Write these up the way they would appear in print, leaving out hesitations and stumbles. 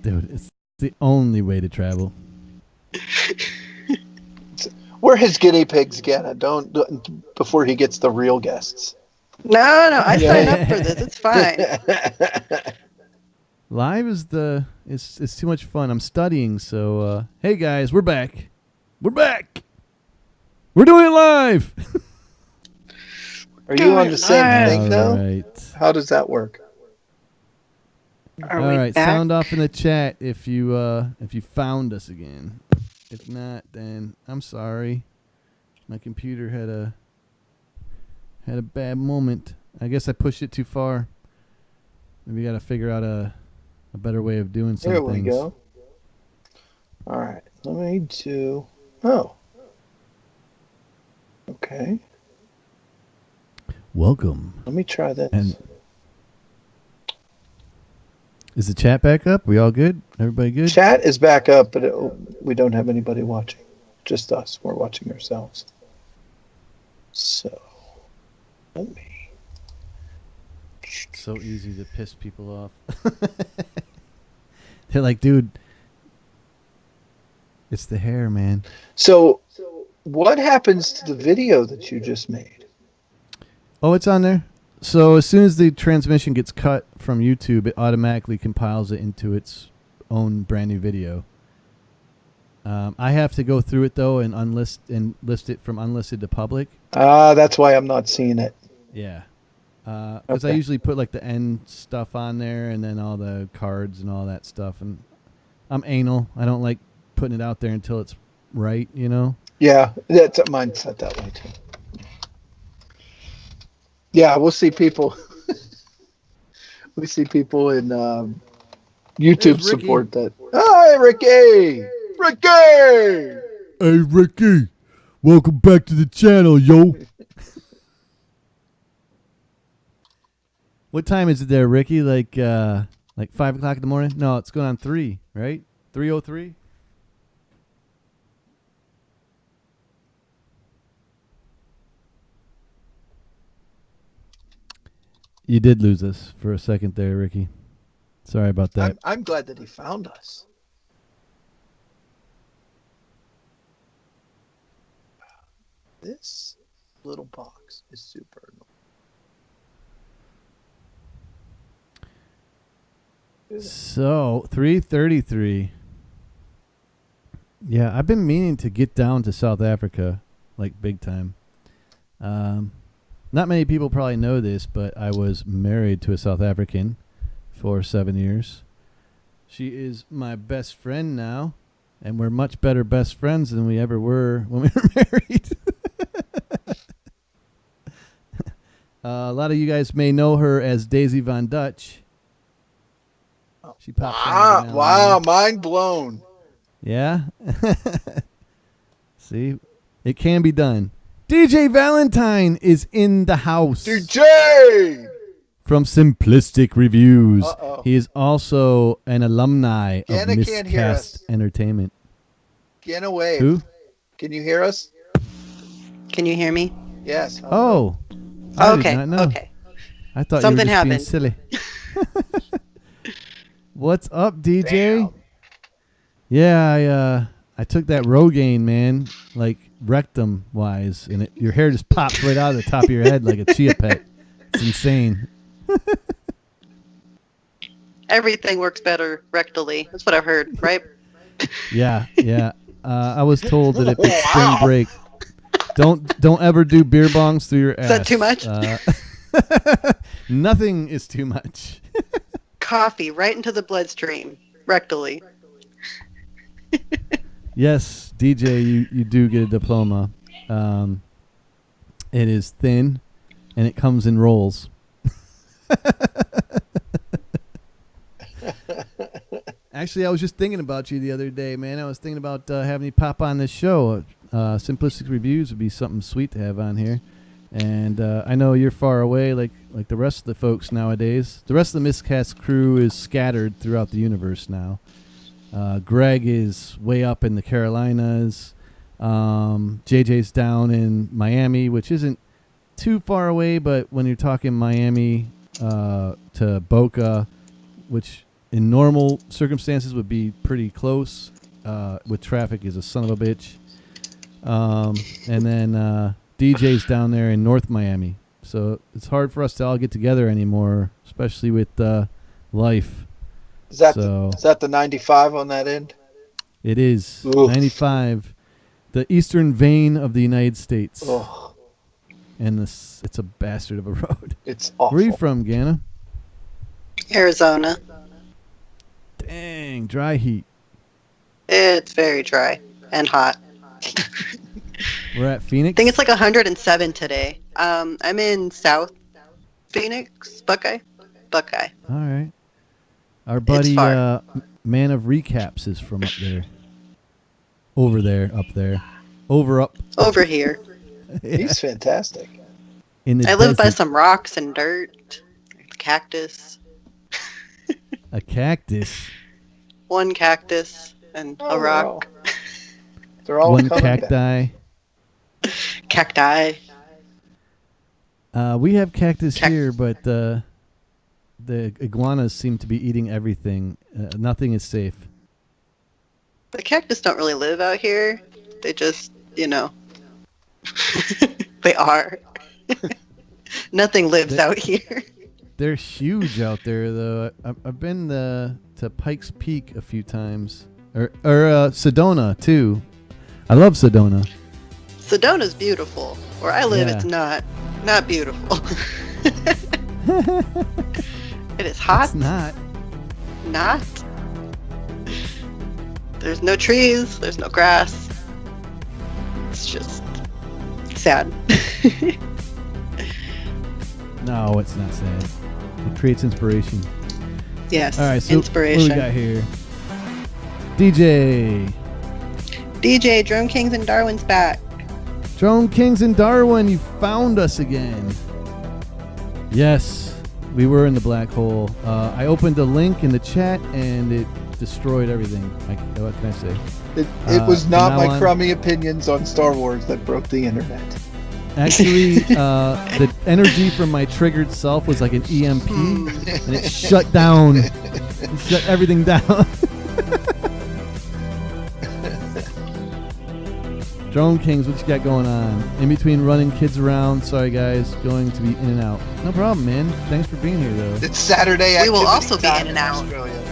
Dude, it's the only way to travel. We're his guinea pigs, Ganna. Don't before he gets the real guests. No, I Yeah. signed up for this. It's fine. Live is it's too much fun. I'm studying, so hey guys, we're back. We're back. We're doing it live. Are you on the same thing though? All right. How does that work? Are All we right, back? sound off in the chat if you found us again. If not, then I'm sorry. My computer had a bad moment. I guess I pushed it too far. Maybe got to figure out a better way of doing some There things. we go. All right. Let me do. Oh. Okay. Welcome. Let me try this. And is the chat back up? We all good? Everybody good? Chat is back up, but we don't have anybody watching. Just us. We're watching ourselves. So, let me. So easy to piss people off. They're like, dude, it's the hair, man. So, what happens to the video that you just made? Oh, it's on there. So as soon as the transmission gets cut from YouTube, it automatically compiles it into its own brand new video. I have to go through it though and list it from unlisted to public. That's why I'm not seeing it. Yeah, because I Okay. usually put like the end stuff on there and then all the cards and all that stuff. And I'm anal. I don't like putting it out there until it's right. You know. Yeah, mine's set that way too. Yeah, we'll see people. We see people in YouTube There's Ricky. support that. Hi, Ricky! Ricky! Hey, Ricky, welcome back to the channel, yo. What time is it there, Ricky? Like 5 o'clock in the morning? No, it's going on 3, right? 3:03. You did lose us for a second there, Ricky. Sorry about that. I'm glad that he found us. This little box is super annoying. So 3:33. Yeah, I've been meaning to get down to South Africa, like big time. Not many people probably know this, but I was married to a South African for 7 years. She is my best friend now, and we're much better best friends than we ever were when we were married. A lot of you guys may know her as Daisy Von Dutch. She pops in every now and Wow, then. mind blown. Yeah. See, it can be done. DJ Valentine is in the house. DJ! From Simplistic Reviews. Uh-oh. He is also an alumni of Ganna can't hear us. Miscast Entertainment. Get away. Who? Can you hear us? Can you hear me? Yes. Oh. I Okay. did not know. Okay. I thought Something you were just happened. being silly. What's up, DJ? Damn. Yeah, I took that Rogaine, man, like rectum wise, and your hair just pops right out of the top of your head like a chia pet. It's insane. Everything works better rectally. That's what I've heard, right? Yeah. I was told that if it's spring break, don't ever do beer bongs through your ass. Is that too much? Nothing is too much. Coffee right into the bloodstream, rectally. Yes, DJ, you do get a diploma. It is thin, and it comes in rolls. Actually, I was just thinking about you the other day, man. I was thinking about having you pop on this show. Simplistic Reviews would be something sweet to have on here. And I know you're far away, like the rest of the folks nowadays. The rest of the Miscast crew is scattered throughout the universe now. Greg is way up in the Carolinas. JJ's down in Miami, which isn't too far away, but when you're talking Miami to Boca, which in normal circumstances would be pretty close. With traffic is a son of a bitch. And then DJ's down there in North Miami. So it's hard for us to all get together anymore, especially with life. Is that So is that the 95 on that end? it is Oof. 95, the eastern vein of the United States. Oh, And it's a bastard of a road. it's awful. Where are you from, Ganna? Arizona. Dang, dry heat. It's very dry and hot. We're at Phoenix. I think it's like 107 today. I'm in South Phoenix, Buckeye. All right. Our buddy, far. Man of Recaps, is from up there. Over there, up there. Up. Over here. He's fantastic. In the I live by desert. some rocks and dirt, cactus, A cactus. one cactus and Oh, a rock. wow. They're all One coming back. cacti. Cacti. We have cactus here, but the iguanas seem to be eating everything. Nothing is safe. The cactus don't really live out here. They just, they are. Nothing lives out here. They're huge out there, though. I've been to Pikes Peak a few times, or Sedona too. I love Sedona. Sedona's beautiful. Where I live, Yeah. it's not beautiful. It is hot. It's not. Not. There's no trees. There's no grass. It's just sad. No, it's not sad. It creates inspiration. Yes. All right, so inspiration. what do we got here? DJ. DJ Drone Kings and Darwin's back. Drone Kings in Darwin, you found us again. Yes, we were in the black hole. I opened a link in the chat and it destroyed everything. What can I say? It was from not now my on- crummy opinions on Star Wars that broke the internet. Actually, the energy from my triggered self was like an EMP, and it shut down. It shut everything down. Drone Kings, what you got going on? In between running kids around, sorry guys, going to be in and out. No problem, man. Thanks for being here, though. It's Saturday. We will activity also be time in and out. Australia.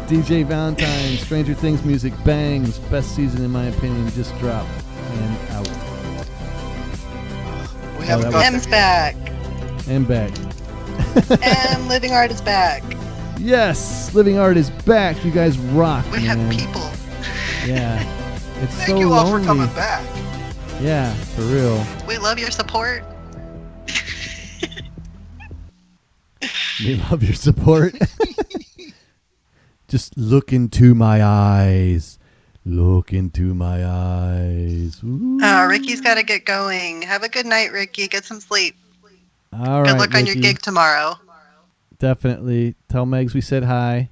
DJ Valentine, Stranger Things music bangs. Best season, in my opinion, just dropped and out. We haven't that got M's there yet. back. And back. And Living Art is back. Yes, Living Art is back. You guys rock, We man. have people. Yeah. It's Thank so you all lonely. for coming back. Yeah, for real. We love your support. We love your support. Just look into my eyes. Look into my eyes. Ooh. Ricky's got to get going. Have a good night, Ricky. Get some sleep. All Good right, luck on your Ricky. gig tomorrow. Definitely. Tell Megs we said hi.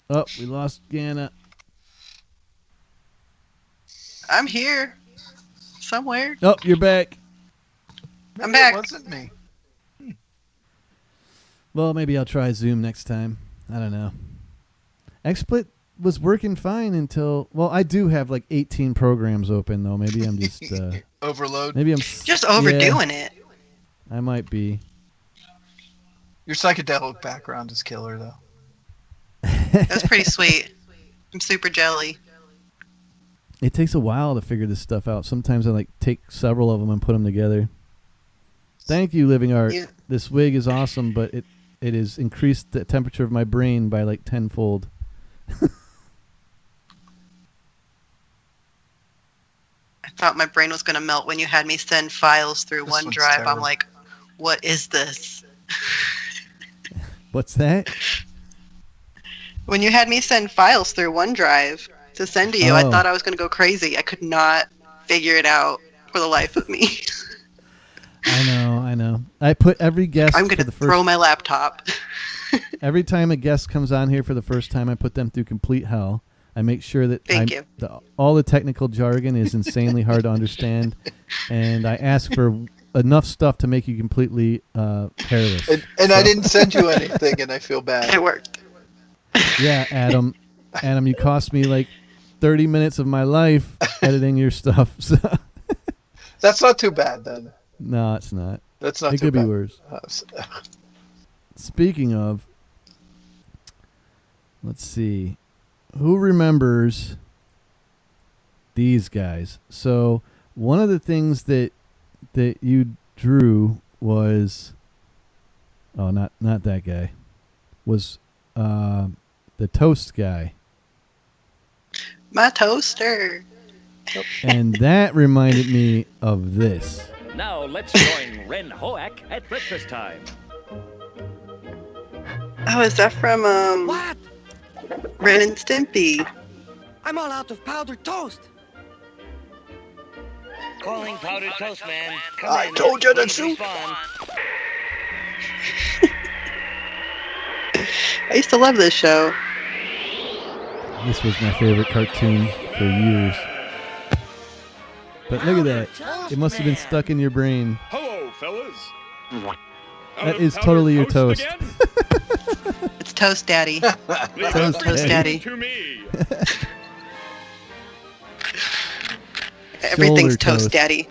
Oh, we lost Ganna. I'm here. Somewhere. Oh, you're back. I'm Maybe back. It wasn't me. Well, maybe I'll try Zoom next time. I don't know. XSplit was working fine until... Well, I do have like 18 programs open, though. Maybe I'm just... Overload. maybe I'm... Just overdoing it. I might be. Your psychedelic background is killer, though. That's pretty sweet. I'm super jelly. It takes a while to figure this stuff out. Sometimes I take several of them and put them together. Thank you, Living Art. You- This wig is awesome, but it has increased the temperature of my brain by like tenfold. I thought my brain was going to melt when you had me send files through This one's OneDrive. I'm terrible. like, what is this? What's that? When you had me send files through OneDrive to send to you, I Oh. thought I was going to go crazy. I could not figure it out for the life of me. I know. I put every guest I'm for going the to first... throw my laptop. Every time a guest comes on here for the first time, I put them through complete hell. I make sure that Thank you. all the technical jargon is insanely hard to understand, and I ask for enough stuff to make you completely hairless. And I didn't send you anything, and I feel bad. It worked. Yeah, Adam. Adam, you cost me like 30 minutes of my life editing your stuff. So. That's not too bad, then. No, it's not. That's not it too could bad. be worse. Speaking of, let's see. Who remembers these guys? So one of the things that you drew was, not that guy, was the toast guy. My toaster. And that reminded me of this. Now let's join Ren Hoak at breakfast time. Oh, is that from What? Ren and Stimpy? I'm all out of powdered toast. Calling powdered toast, man. Come I in. told you to Please shoot. respond. I used to love this show. This was my favorite cartoon for years. But look at that. It must have been stuck in your brain. Hello, fellas. That is totally your toast. It's Toast Daddy. Toast Toast Daddy. To me. Everything's Shoulder Toast toast. Daddy.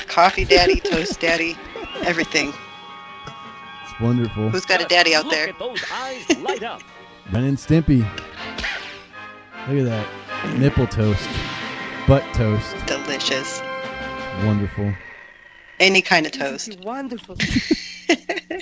Coffee Daddy, Toast Daddy, everything. It's wonderful. Who's got a daddy out Look there? at those eyes light up. Ren and Stimpy. Look at that. Nipple toast. Butt toast. Delicious. Wonderful. Any kind of Isn't toast. he wonderful?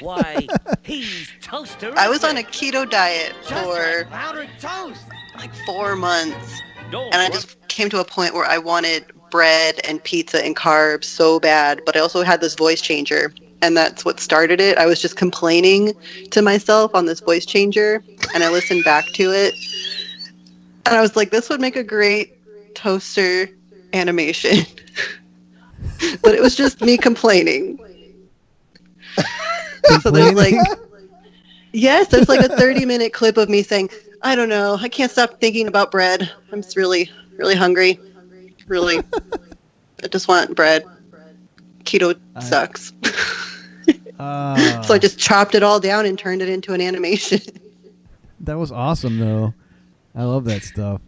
Why, he's toaster. I was on a keto diet Just for like powdered toast. like 4 months. Don't And I worry. just came to a point where I wanted bread and pizza and carbs so bad, but I also had this voice changer, and that's what started it. I was just complaining to myself on this voice changer, and I listened back to it, and I was like, this would make a great toaster animation. But it was just me complaining. So there's like, yes, there's like a 30-minute clip of me saying, I don't know, I can't stop thinking about bread. I'm just really, really hungry. Really, I just want bread. Keto sucks. So I just chopped it all down and turned it into an animation. That was awesome, though. I love that stuff.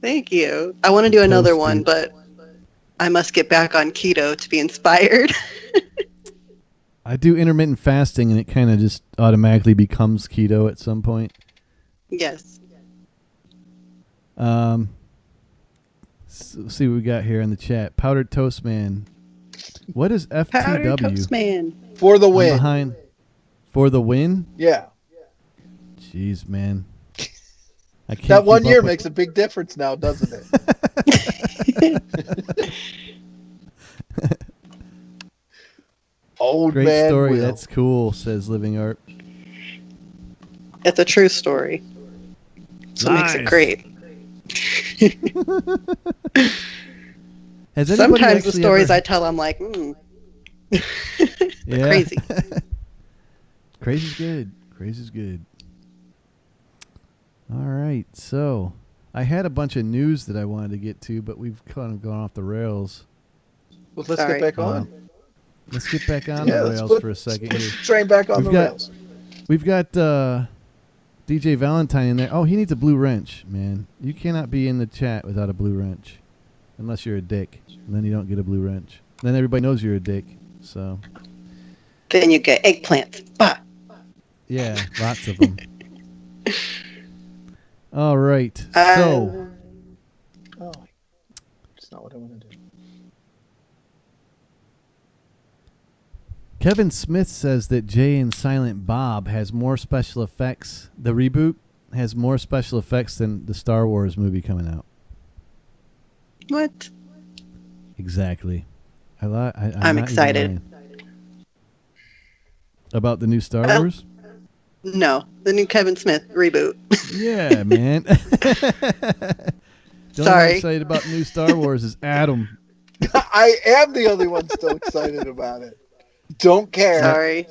Thank you. I want to do another Toasty. one, but I must get back on keto to be inspired. I do intermittent fasting, and it kind of just automatically becomes keto at some point. Yes. See what we got here in the chat. Powdered Toast Man. What is Powdered FTW? Toast Man. For the I'm win. behind. For the win? Yeah. Jeez, man. I can't That 1 keep year up with- makes a big difference now, doesn't it? Old Great man story. Will. That's cool, says Living Art. It's a true story. So it makes it Nice. great. Has anybody Sometimes the actually stories ever- I tell, I'm like, Yeah. crazy. Crazy's good. Crazy's good. All right. So I had a bunch of news that I wanted to get to, but we've kind of gone off the rails. Well, let's Sorry. get back on. Let's get back on Yeah, the let's rails put- for a second Put here. the train back on We've the got- rails. We've got DJ Valentine in there. Oh, he needs a blue wrench, man. You cannot be in the chat without a blue wrench. Unless you're a dick. And then you don't get a blue wrench. Then everybody knows you're a dick. So, Then you get eggplants. Bah. yeah, lots of them. All right. So, Oh, it's not what I want to do. Kevin Smith says that Jay and Silent Bob has more special effects. The reboot has more special effects than the Star Wars movie coming out. What? Exactly. I'm I'm not excited. even lying. About the new Star Well- Wars? No, the new Kevin Smith reboot. Yeah, man. The only one Sorry. excited about the new Star Wars is Adam. I am the only one still excited about it. Don't care. Sorry.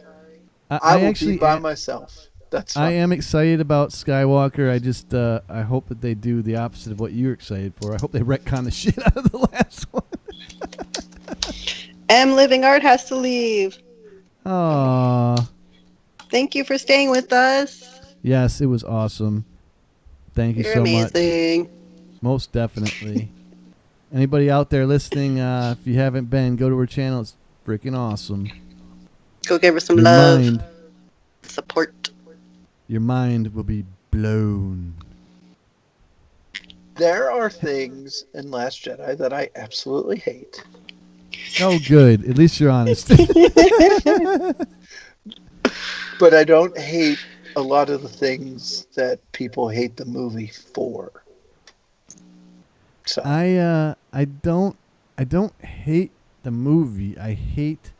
I will actually be by myself. That's I fine. am excited about Skywalker. I just I hope that they do the opposite of what you're excited for. I hope they retcon the shit out of the last one. M Living Art has to leave. Aw. Thank you for staying with us. Yes, it was awesome. Thank you You're so much. amazing. Most definitely. Anybody out there listening, if you haven't been, go to her channel. It's freaking awesome. Go give her some Your love. mind, Support. your mind will be blown. There are things in Last Jedi that I absolutely hate. Oh, good. At least you're honest. But I don't hate a lot of the things that people hate the movie for. So I don't hate the movie. I hate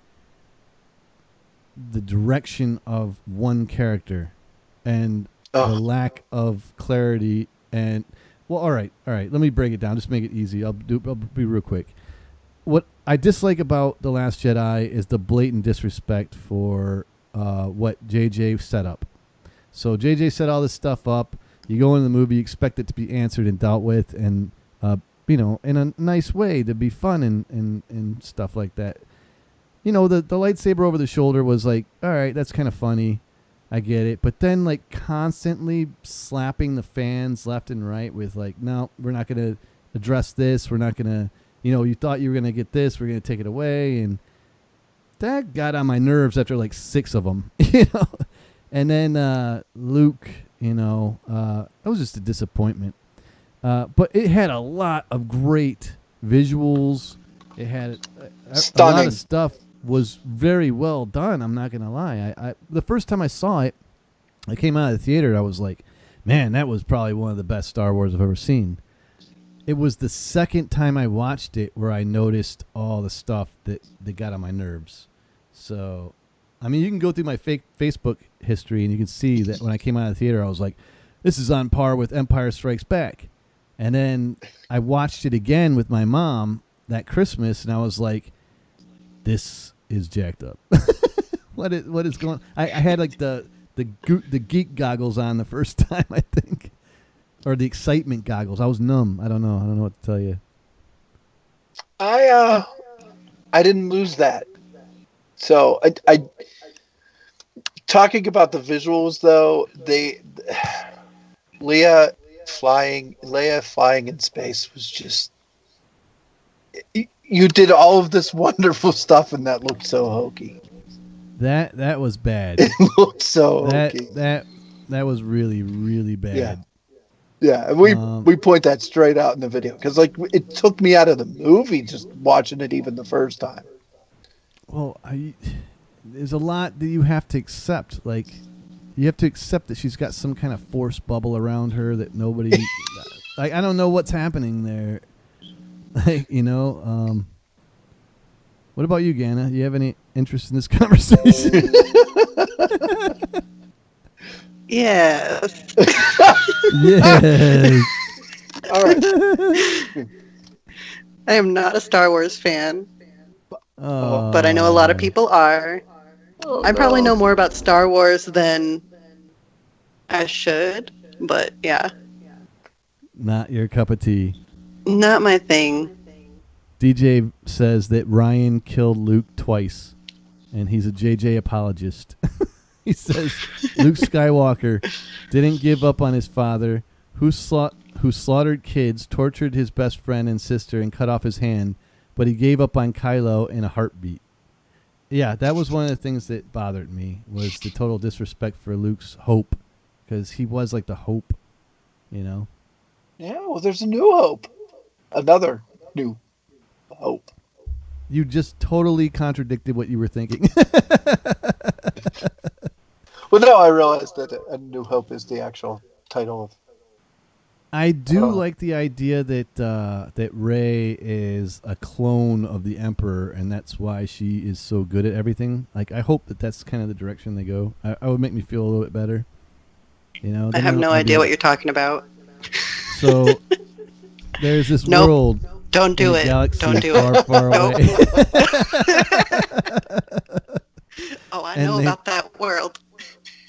the direction of one character and the lack of clarity and well, all right. Let me break it down. Just make it easy. I'll be real quick. What I dislike about The Last Jedi is the blatant disrespect for what JJ set up. So JJ set all this stuff up. You go into the movie, you expect it to be answered and dealt with, and in a nice way to be fun and stuff like that. The lightsaber over the shoulder was like, all right, that's kind of funny. I get it. But then like constantly slapping the fans left and right with like, no, we're not going to address this. We're not going to, you thought you were going to get this. We're going to take it away. And that got on my nerves after like 6 of them, And then Luke, that was just a disappointment. But it had a lot of great visuals. It had a lot of stuff was very well done. I'm not going to lie. I the first time I saw it, I came out of the theater. I was like, man, that was probably one of the best Star Wars I've ever seen. It was the second time I watched it where I noticed all the stuff that got on my nerves. So, I mean, you can go through my Facebook history and you can see that when I came out of the theater, I was like, this is on par with Empire Strikes Back. And then I watched it again with my mom that Christmas, and I was like, this is jacked up. What is going on? I had like the geek goggles on the first time, I think. Or the excitement goggles. I was numb. I don't know what to tell you. I didn't lose that. So I talking about the visuals though, Leia flying in space was just, you did all of this wonderful stuff and that looked so hokey. That was bad. It looked so hokey. That was really, really bad. Yeah, and we point that straight out in the video because like it took me out of the movie just watching it even the first time. Well, there's a lot that you have to accept. Like, you have to accept that she's got some kind of force bubble around her that nobody. Like, I don't know what's happening there. Like, what about you, Ganna? Do you have any interest in this conversation? Yes. Yes. All right. I am not a Star Wars fan, but I know a lot of people are. I probably know more about Star Wars than I should, but yeah. Not your cup of tea. Not my thing. DJ says that Ryan killed Luke twice, and he's a JJ apologist. He says Luke Skywalker didn't give up on his father, who slaughtered kids, tortured his best friend and sister, and cut off his hand, but he gave up on Kylo in a heartbeat. Yeah, that was one of the things that bothered me, was the total disrespect for Luke's hope, because he was like the hope, Yeah, well, there's a new hope. Another new hope. You just totally contradicted what you were thinking. Well, no, I realized that A New Hope is the actual title of. I do like the idea that Rey is a clone of the Emperor, and that's why she is so good at everything. Like, I hope that that's kind of the direction they go. I would make me feel a little bit better. I have no idea what you're talking about. So there's this world. Don't do it. Don't do it. Far away. Oh, I know about that world.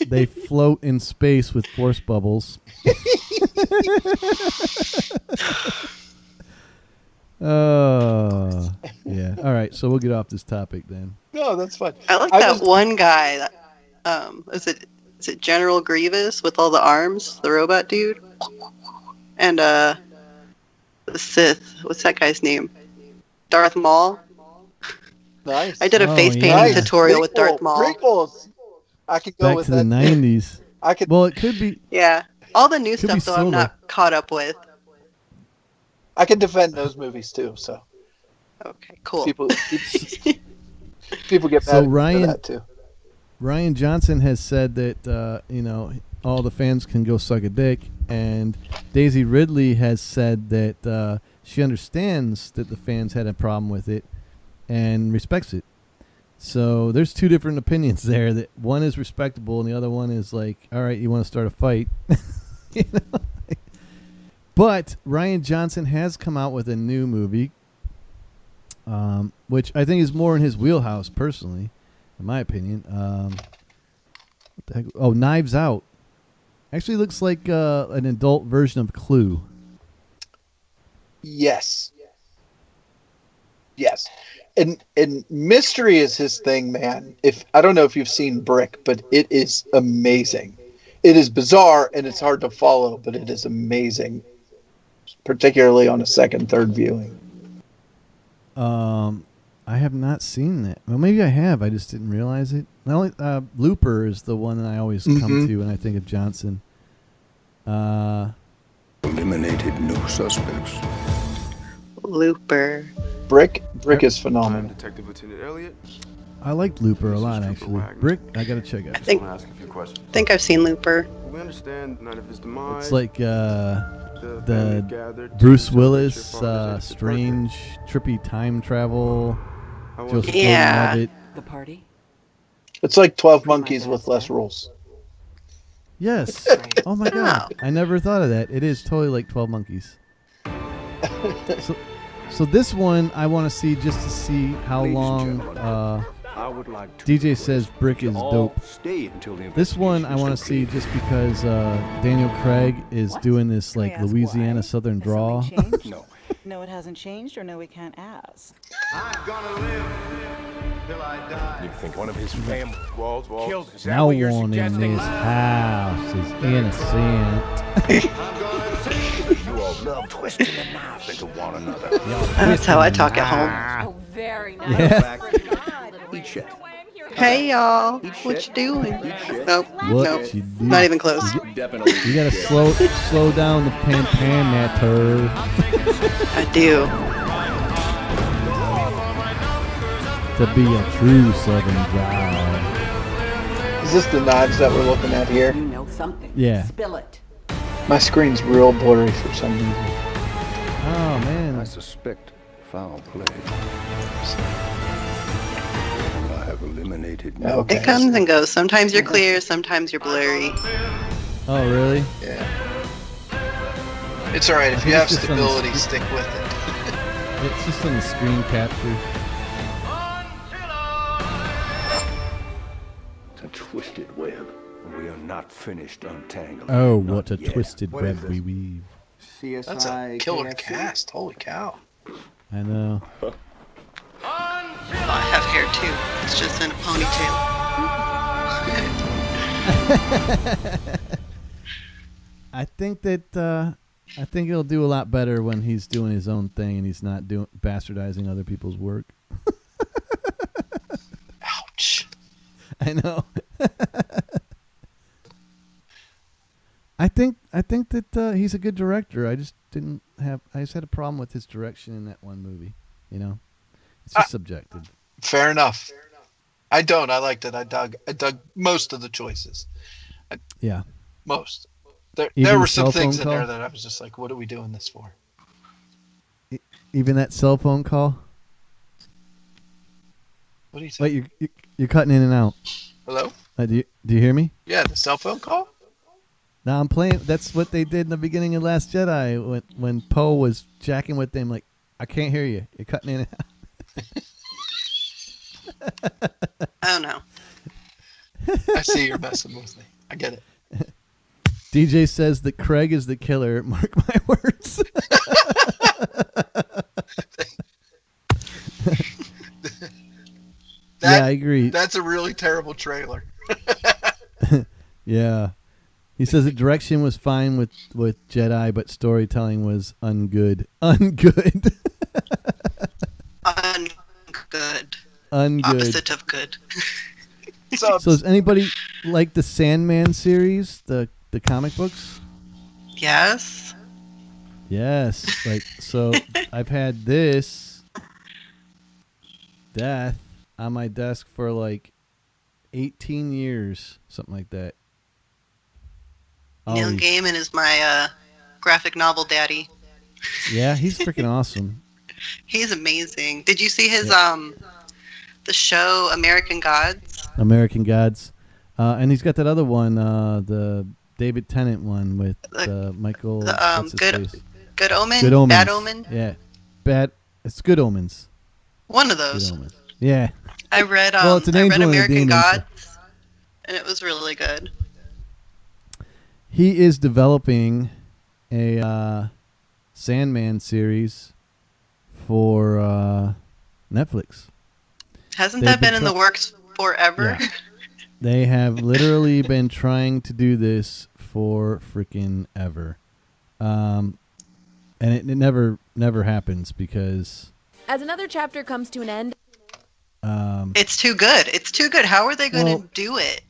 They float in space with force bubbles. Yeah. All right, so we'll get off this topic then. No, that's fine. I like I that was- one guy. That, is it General Grievous with all the arms, the robot dude, and the Sith. What's that guy's name? Darth Maul. Nice. I did a Oh, face painting yeah. tutorial with Darth Maul. Prequels. I could go Back with to the that. 90s. I could. Well, it could be. Yeah, all the new Could be stuff though I'm Solo. not caught up with. I could defend those movies too. So Okay, cool. people get mad So at me for Ryan- that too. Ryan Johnson has said that all the fans can go suck a dick, and Daisy Ridley has said that she understands that the fans had a problem with it and respects it. So there's two different opinions there. That one is respectable, and the other one is like, all right, you want to start a fight, you know? But Ryan Johnson has come out with a new movie, which I think is more in his wheelhouse, personally, in my opinion. What the heck? Oh, Knives Out. Actually looks like an adult version of Clue. Yes. Yes. And mystery is his thing, man. I don't know if you've seen Brick, but it is amazing. It is bizarre and it's hard to follow, but it is amazing. Particularly on a second, third viewing. I have not seen that. Well, maybe I have. I just didn't realize it. Not only, Looper is the one that I always come to when I think of Johnson. Eliminated no suspects. Looper. Brick is phenomenal. Detective Lieutenant Elliot. I liked Looper a lot, actually. Brick, I gotta check out. I think Ask a few questions. I've seen Looper. We understand none of his demise. It's like family the gathered Bruce to Willis, celebrate your father's strange, trippy time travel. How was Joseph it? Yeah. Gordon-Levitt. The party? It's like 12 Monkeys with less rules. Yes. Oh my God. I never thought of that. It is totally like 12 Monkeys. So this one I want to see just to see how Ladies and long. gentlemen, I would like to DJ says Brick is all dope. Stay until the This one investigation I want is to see complete. just because Daniel Craig is doing this Can we like ask Louisiana why? Southern Has drawl. something changed? No. No, it hasn't changed, or no, we can't ask. You think one of his family killed his No one in this house is innocent. You all love twisting the knife into one another. That's how I talk at home. Oh, very nice. Yeah. Eat shit. Hey y'all, what you doing? Nope, What nope, you do? not even close. Definitely. You gotta slow down the pan that turd. I do. To be a true Southern guy. Is this the knives that we're looking at here? You know something. Yeah. Spill it. My screen's real blurry for some reason. Oh man. I suspect foul play. I have eliminated no Okay. It comes and goes. Sometimes you're clear, sometimes you're blurry. Oh really? Yeah. It's alright. If you It's have just on the stability, screen. stick with it. It's just on the screen capture. It's a twisted web. We are not finished untangling. Oh, Not what a yet. twisted What is web this? we weave. That's a killer cast. Holy cow. I know. I have hair too. It's just in a ponytail. I think it'll do a lot better when he's doing his own thing and he's not bastardizing other people's work. Ouch. I know. I think that he's a good director. I just had a problem with his direction in that one movie. You know, it's just subjective. Fair enough. I don't. I liked it. I dug most of the choices. Yeah. Most. Even There were the some cell things phone in there call? that I was just like, what are we doing this for? Even that cell phone call. What do you think? Wait, you're cutting in and out. Hello? Do you hear me? Yeah, the cell phone call? Now I'm playing. That's what they did in the beginning of Last Jedi when Poe was jacking with them. Like, I can't hear you. You're cutting in and out. Oh no. I see you're messing with me. I get it. DJ says that Craig is the killer. Mark my words. That, yeah, I agree. That's a really terrible trailer. Yeah. He says the direction was fine with Jedi, but storytelling was ungood. Ungood. Ungood. Ungood. Opposite of good. So does anybody like the Sandman series, the comic books? Yes. Yes. Like, so I've had this death on my desk for like 18 years, something like that. Neil Always. Gaiman is my graphic novel daddy. Yeah, he's freaking awesome. He's amazing. Did you see his Yeah. the show American Gods? American Gods. And he's got that other one, the David Tennant one with Michael. What's his face? Good Omen? Good Omens. Bad Omen? Yeah. Bad. It's Good Omens. One of Good those. Omens. Yeah. I read Well, it's an I angel read and a American demon, so- Gods, and it was really good. He is developing a Sandman series for Netflix. Hasn't They've that been been in the works forever? Yeah. They have literally been trying to do this for freaking ever. And it never happens because As another chapter comes to an end, It's too good. It's too good. How are they going Well, to do it?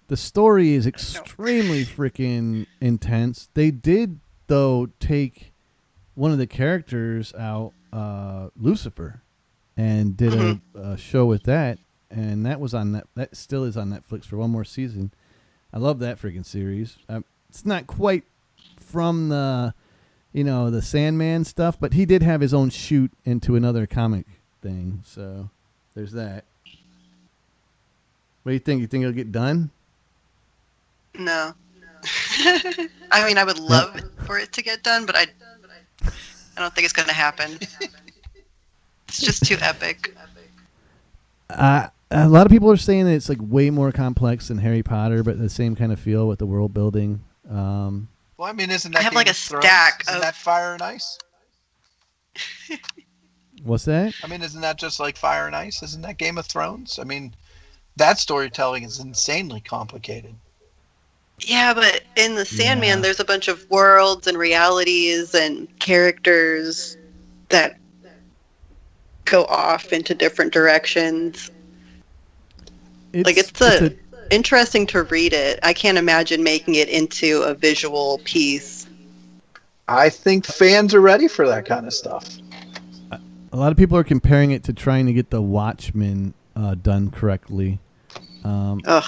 the story is extremely freaking intense. They did, though, take one of the characters out, Lucifer, and did a show with that, and that was on that still is on Netflix for one more season. I love that freaking series. It's not quite from the Sandman stuff, but he did have his own shoot into another comic thing, so there's that. What do you think? You think it'll get done? No. I mean, I would love for it to get done, but I don't think it's going to happen. It's just too epic. A lot of people are saying that it's like way more complex than Harry Potter, but the same kind of feel with the world building. Well, I mean, isn't that I have Game like a of Thrones? stack Isn't of- that Fire and Ice? What's that? I mean, isn't that just like Fire and Ice? Isn't that Game of Thrones? I mean, that storytelling is insanely complicated. Yeah, but in the Sandman, Yeah. there's a bunch of worlds and realities and characters that go off into different directions. It's interesting to read it. I can't imagine making it into a visual piece. I think fans are ready for that kind of stuff. A lot of people are comparing it to trying to get the Watchmen done correctly. Ugh.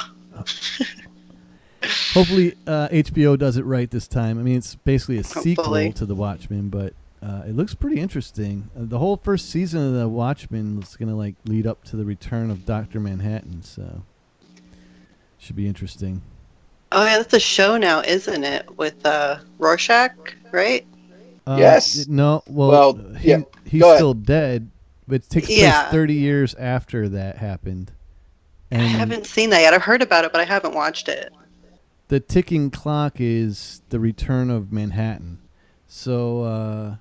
Hopefully, HBO does it right this time. I mean, it's basically a sequel Hopefully. to The Watchmen, but it looks pretty interesting. The whole first season of The Watchmen is going to lead up to the return of Dr. Manhattan, so should be interesting. Oh yeah, that's a show now, isn't it? With Rorschach, right? Yes. No. Well, yeah, he's go ahead. still dead, but it takes Yeah. place 30 years after that happened. I haven't seen that yet. I've heard about it, but I haven't watched it. The ticking clock is the return of Manhattan. So,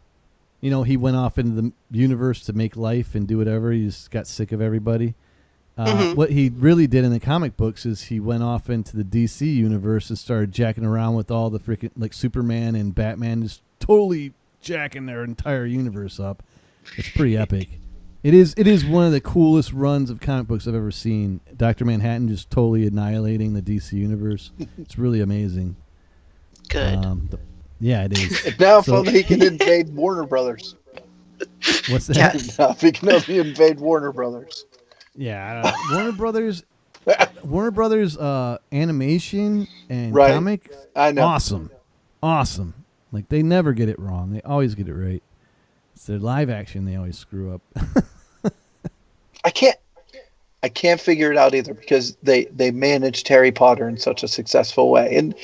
he went off into the universe to make life and do whatever. He just got sick of everybody. What he really did in the comic books is he went off into the DC universe and started jacking around with all the freaking, like Superman and Batman, just totally jacking their entire universe up. It's pretty epic. It is one of the coolest runs of comic books I've ever seen. Dr. Manhattan just totally annihilating the DC universe. It's really amazing. Good. Yeah, it is. Now, So- if only he can invade Warner Brothers. What's that? Yes. Now, if he can only invade Warner Brothers. Yeah, Warner Brothers animation and Right. comic, I know. awesome. Like they never get it wrong. They always get it right. It's their live action they always screw up. I can't figure it out either because they managed Harry Potter in such a successful way, and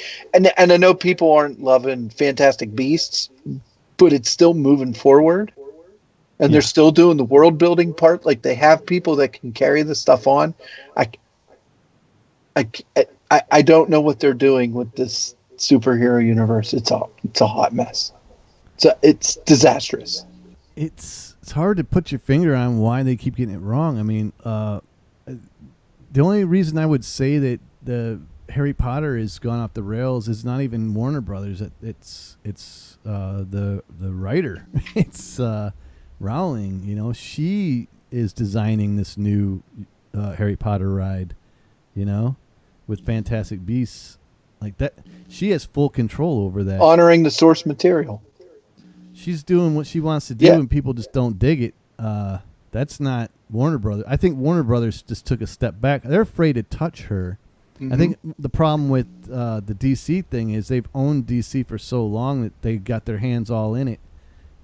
I know people aren't loving Fantastic Beasts, but it's still moving forward, and they're still doing the world building part. Like they have people that can carry the stuff on. I don't know what they're doing with this superhero universe. It's a hot mess. It's disastrous. It's it's hard to put your finger on why they keep getting it wrong. I mean, the only reason I would say that the Harry Potter has gone off the rails is not even Warner Brothers. It's the writer. It's Rowling. You know, she is designing this new Harry Potter ride. You know, with Fantastic Beasts like that. She has full control over that. Honoring the source material. She's doing what she wants to do, and people just don't dig it. That's not Warner Brothers. I think Warner Brothers just took a step back. They're afraid to touch her. I think the problem with the DC thing is they've owned DC for so long that they got their hands all in it.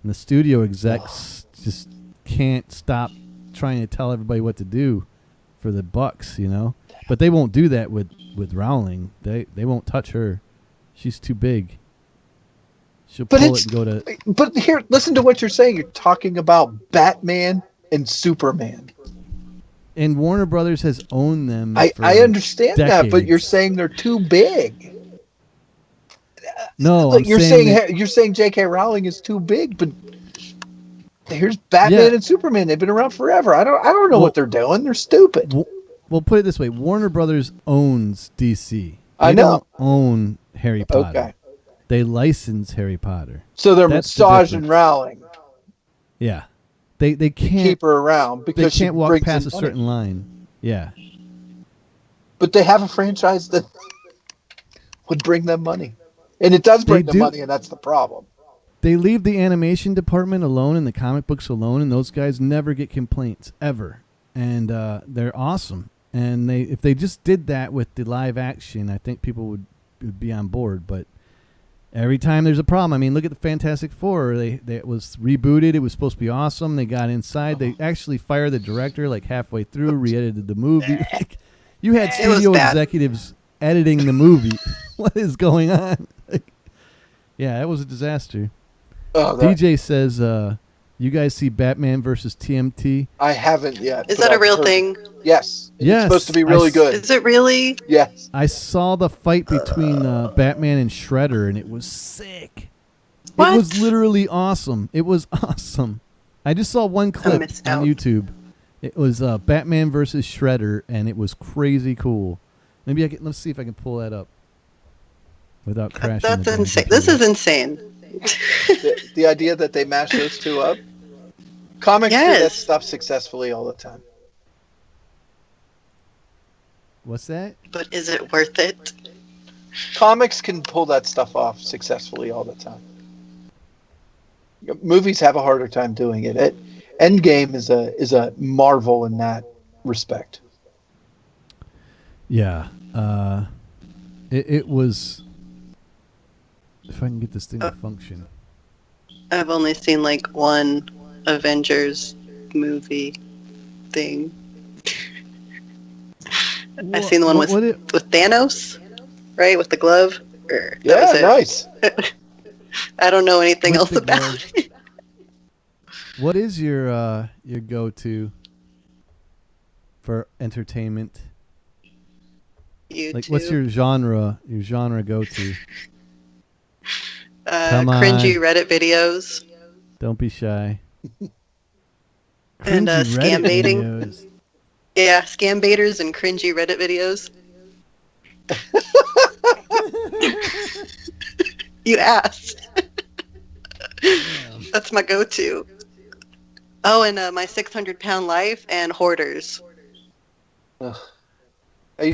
And the studio execs just can't stop trying to tell everybody what to do for the bucks, you know? But they won't do that with Rowling. They won't touch her. She's too big. She'll pull it and go to... But here, listen to what you're saying. You're talking about Batman and Superman. And Warner Brothers has owned them. I understand decades. that, but you're saying they're too big. No, you're saying J.K. Rowling is too big, but here's Batman and Superman. They've been around forever. I don't know what they're doing. They're stupid. Well, put it this way: Warner Brothers owns DC. I know. Don't own Harry Potter. Okay. They license Harry Potter. So they're massaging Rowling. Yeah. They can't keep her around because they can't she walk brings past in a certain line. Yeah. But they have a franchise that would bring them money. And it does bring them money, and that's the problem. They leave the animation department alone and the comic books alone, and those guys never get complaints, ever. And they're awesome. And if they just did that with the live action, I think people would be on board. But every time there's a problem, I mean, look at the Fantastic Four. It was rebooted. It was supposed to be awesome. They got inside. They actually fired the director like halfway through, re-edited the movie. Like, you had studio executives editing the movie. What is going on? Yeah, it was a disaster. DJ says, you guys see Batman versus TMT? I haven't yet. Is that a real thing? Yes. Yes. It's supposed to be really good. Is it really? Yes. I saw the fight between Batman and Shredder, and it was sick. What? It was literally awesome. It was awesome. I just saw one clip on YouTube. It was Batman versus Shredder, and it was crazy cool. Maybe let's see if I can pull that up without crashing. That's insane. This is insane. The idea that they mash those two up. Comics do that stuff successfully all the time. What's that? But is it worth it? Comics can pull that stuff off successfully all the time. Movies have a harder time doing it. Endgame is a marvel in that respect. Yeah. It was... If I can get this thing to function. I've only seen like one Avengers movie thing. I've seen the one with Thanos, right? With the glove. Yeah, nice. I don't know anything else about it. What is your go-to for entertainment? YouTube. Like, what's your genre go-to? Cringy Reddit videos. Don't be shy. And scam baiting. Videos. Yeah, scam baiters and cringy Reddit videos. You asked. That's my go-to. Oh, and my 600-pound life and hoarders. For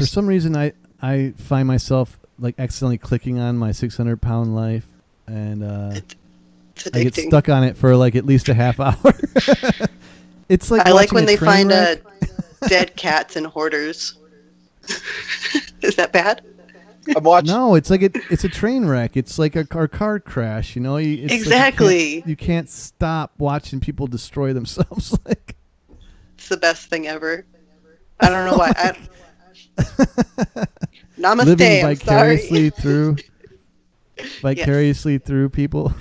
some reason, I find myself like accidentally clicking on my 600-pound life, and I get stuck on it for like at least a half hour. It's like I like when they find dead cats and hoarders. Is that bad? I'm watching. No, it's like it's a train wreck. It's like a car crash. You know, exactly. Like you can't stop watching people destroy themselves. Like, it's the best thing ever. I don't know why. Namaste. Living vicariously through people.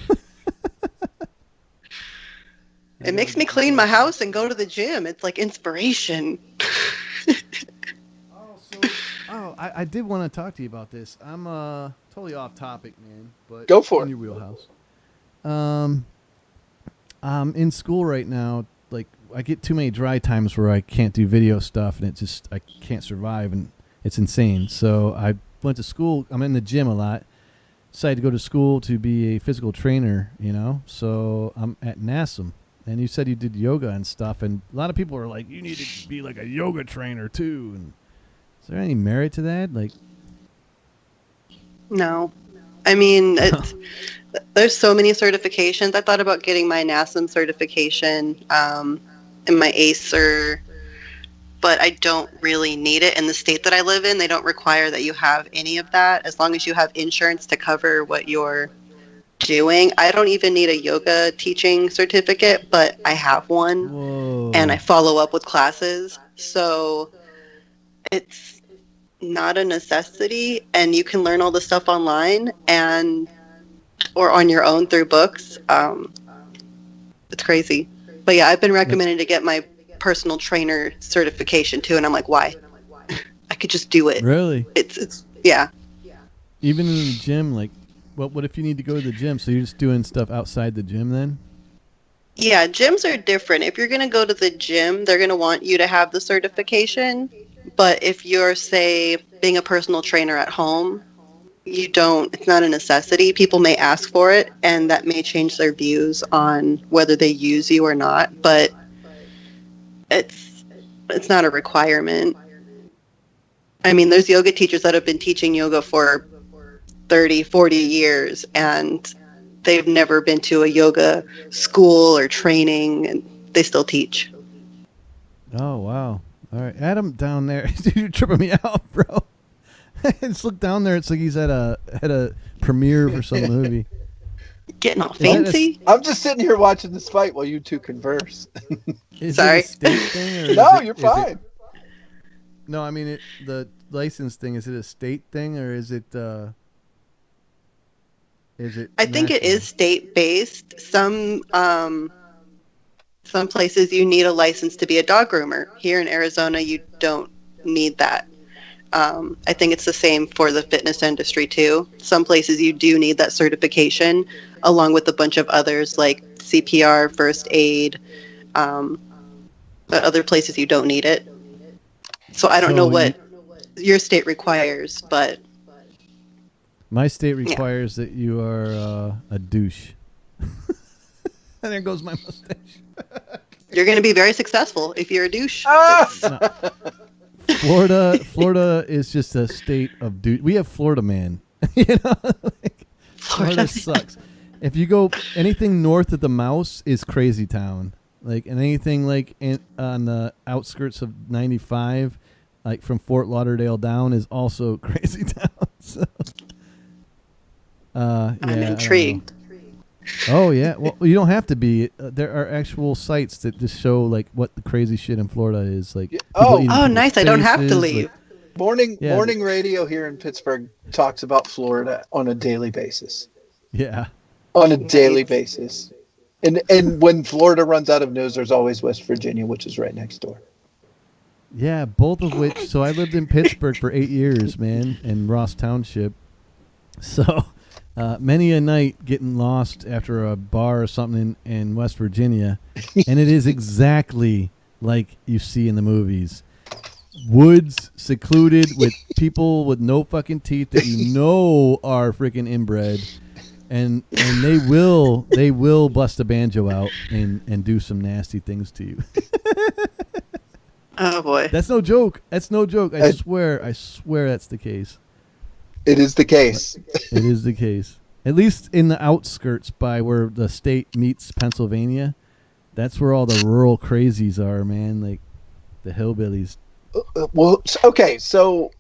It makes me clean my house and go to the gym. It's like inspiration. I did want to talk to you about this. I'm totally off topic, man. But go for it. In your wheelhouse. In school right now, like I get too many dry times where I can't do video stuff, and I can't survive, and it's insane. So I went to school. I'm in the gym a lot. Decided to go to school to be a physical trainer. So I'm at NASM. And you said you did yoga and stuff, and a lot of people are like, "You need to be like a yoga trainer too." And is there any merit to that? Like, No. I mean, there's so many certifications. I thought about getting my NASM certification and my ACER, but I don't really need it. In the state that I live in, they don't require that you have any of that as long as you have insurance to cover what you're doing. I don't even need a yoga teaching certificate, but I have one. whoa. And I follow up with classes. So it's not a necessity, and you can learn all the stuff online or on your own through books. It's crazy. But yeah, I've been recommended to get my personal trainer certification too, and I'm like, why? I could just do it. Really? It's yeah. Even in the gym, like, what if you need to go to the gym? So you're just doing stuff outside the gym then? Yeah, gyms are different. If you're going to go to the gym, they're going to want you to have the certification. But if you're, say, being a personal trainer at home, you don't, it's not a necessity. People may ask for it, and that may change their views on whether they use you or not. But it's not a requirement. I mean, there's yoga teachers that have been teaching yoga for 30, 40 years, and they've never been to a yoga school or training, and they still teach. Oh, wow. All right. Adam down there, you're tripping me out, bro. Just look down there. It's like he's at a premiere for some movie. Getting all fancy? I'm just sitting here watching this fight while you two converse. Sorry. It a state thing? Or No, you're fine. No, I mean, the license thing, is it a state thing or is it I think it is state-based. Some places you need a license to be a dog groomer. Here in Arizona, you don't need that. I think it's the same for the fitness industry, too. Some places you do need that certification, along with a bunch of others like CPR, first aid. But other places you don't need it. So I don't know what your state requires, but... My state requires that you are a douche. And there goes my mustache. You're going to be very successful if you're a douche. No. Florida is just a state of douche. We have Florida man. Florida sucks. If you go anything north of the mouse is crazy town. Like, and anything like on the outskirts of 95, like from Fort Lauderdale down, is also crazy town. So. I'm intrigued. Oh yeah, well you don't have to be. There are actual sites that just show like what the crazy shit in Florida is like. Oh, nice! I don't have to leave. Morning radio here in Pittsburgh talks about Florida on a daily basis. Yeah, on a daily basis, and when Florida runs out of news, there's always West Virginia, which is right next door. Yeah, both of which. So I lived in Pittsburgh for 8 years, man, in Ross Township. So. Many a night getting lost after a bar or something in West Virginia, and it is exactly like you see in the movies. Woods, secluded, with people with no fucking teeth that you know are freaking inbred, and they will bust a banjo out and do some nasty things to you. Oh boy, that's no joke. That's no joke. I swear that's the case. It is the case. It is the case. At least in the outskirts by where the state meets Pennsylvania. That's where all the rural crazies are, man. Like the hillbillies. Well, okay. So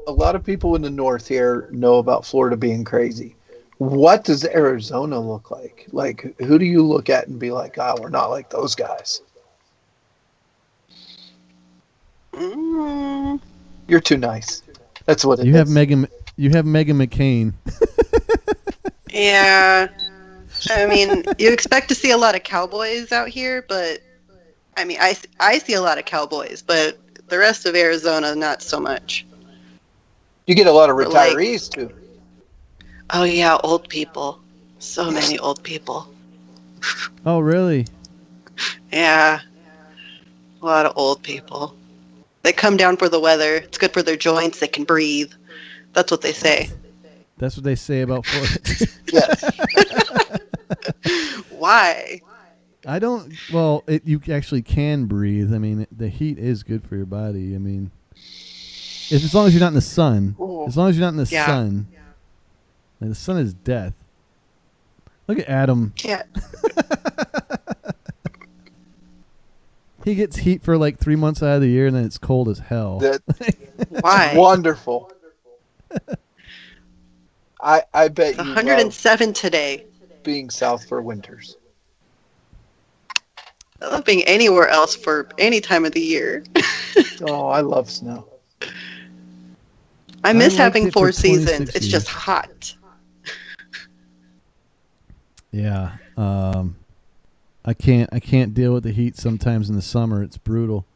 a lot of people in the north here know about Florida being crazy. What does Arizona look like? Like, who do you look at and be like, we're not like those guys? You're too nice. That's what it is. You have Megan McCain. Yeah. I mean, you expect to see a lot of cowboys out here, but I mean, I see a lot of cowboys, but the rest of Arizona, not so much. You get a lot of retirees, too. Oh, yeah, old people. So many old people. Oh, really? Yeah, a lot of old people. They come down for the weather. It's good for their joints. They can breathe. That's what they say. That's what they say about Florida. Yes. Why? I don't. Well, you actually can breathe. I mean, the heat is good for your body. I mean, as long as you're not in the sun. As long as you're not in the sun. Like, the sun is death. Look at Adam. Yeah. He gets heat for like 3 months out of the year, and then it's cold as hell. Why? Wonderful. I bet It's you 107 today. being south for winters. I love being anywhere else for any time of the year. Oh, I love snow. I miss liked having it for 4 seasons. 26 It's just years. hot. Yeah. I can't deal with the heat sometimes in the summer. It's brutal.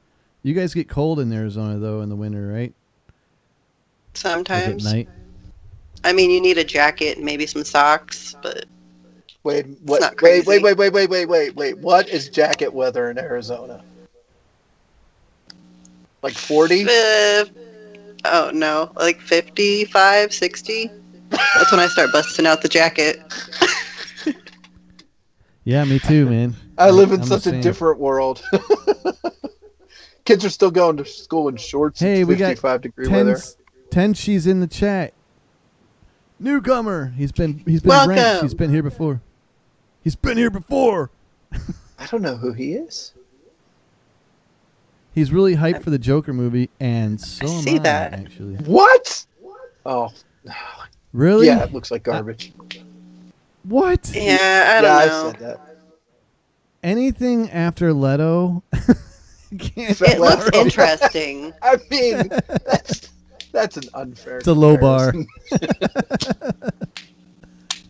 You guys get cold in Arizona though in the winter, right? Like Sometimes. at night. I mean, you need a jacket and maybe some socks, but Wait, not wait, crazy. wait. What is jacket weather in Arizona? Like 40? oh no, like 55, 60. That's when I start busting out the jacket. Yeah, me too, man. I live in I'm such the a same. different world. Kids are still going to school in shorts. Hey, It's we got 55-degree weather. Tenchi's in the chat. Newcomer. He's been Welcome. ranked. He's been here before. He's been here before. I don't know who he is. He's really hyped for the Joker movie, and so I am see I, that. actually. What? Oh, Really? yeah, it looks like garbage. What? Yeah, I don't I know. said that. Anything after Leto? Can't It looks Leto. interesting. I mean, that's an unfair. It's a low bar. comparison.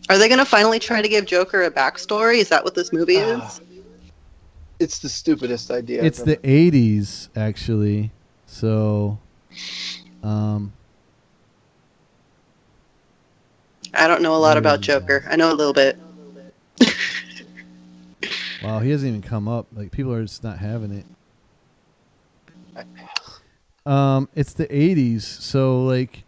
Are they going to finally try to give Joker a backstory? Is that what this movie is? It's the stupidest idea. It's the 80s, actually. So, I don't know a lot about Joker. I know a little bit. wow, he hasn't even come up. Like, people are just not having it. It's the 80s, so, like,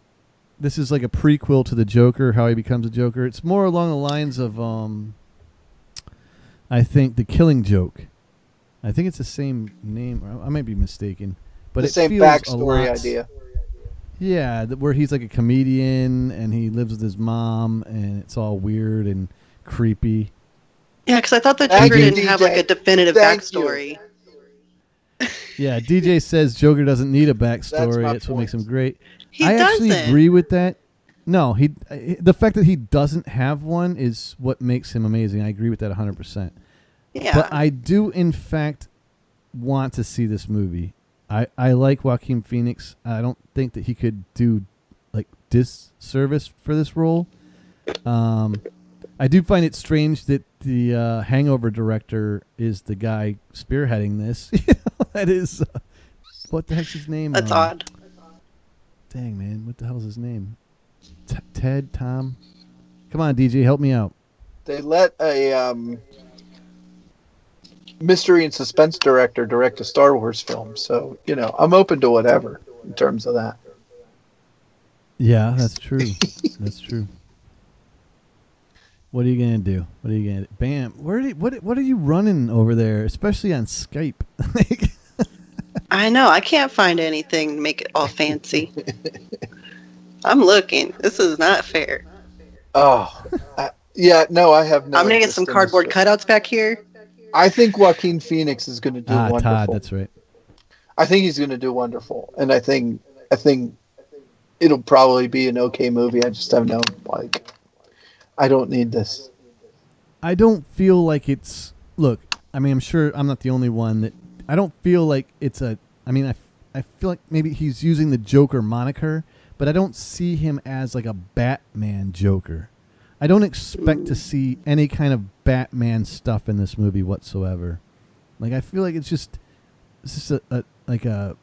this is like a prequel to the Joker, how he becomes a Joker. It's more along the lines of, I think, The Killing Joke. I think it's the same name. I might be mistaken. But the it same feels backstory a lot, idea. Yeah, where he's like a comedian and he lives with his mom and it's all weird and creepy. Yeah, because I thought the Thank Joker you, didn't have DJ. like a definitive Thank backstory. Yeah, DJ says Joker doesn't need a backstory. my That's what point. makes him great. He I actually doesn't. agree with that. No, the fact that he doesn't have one is what makes him amazing. I agree with that 100%. Yeah. But I do, in fact, want to see this movie. I like Joaquin Phoenix. I don't think that he could do like disservice for this role. I do find it strange that the Hangover director is the guy spearheading this. That is, what the heck's his name? That's odd. Dang, man, what the hell's his name? Ted, Tom? Come on, DJ, help me out. They let a mystery and suspense director direct a Star Wars film, so I'm open to whatever in terms of that. Yeah, that's true. That's true. What are you gonna do? What are you gonna do? Bam! What are you running over there, especially on Skype? I know. I can't find anything to make it all fancy. I'm looking. This is not fair. Oh, yeah, no, I have no. I'm gonna get interest some in cardboard this. cutouts back here. I think Joaquin Phoenix is going to do wonderful. Todd, that's right. I think he's going to do wonderful, and I think it'll probably be an okay movie. I just have no I don't need this. I don't feel like it's. Look, I mean, I'm sure I'm not the only one that. I don't feel like it's a. I mean, I feel like maybe he's using the Joker moniker, but I don't see him as like a Batman Joker. I don't expect to see any kind of Batman stuff in this movie whatsoever. Like, I feel like it's just a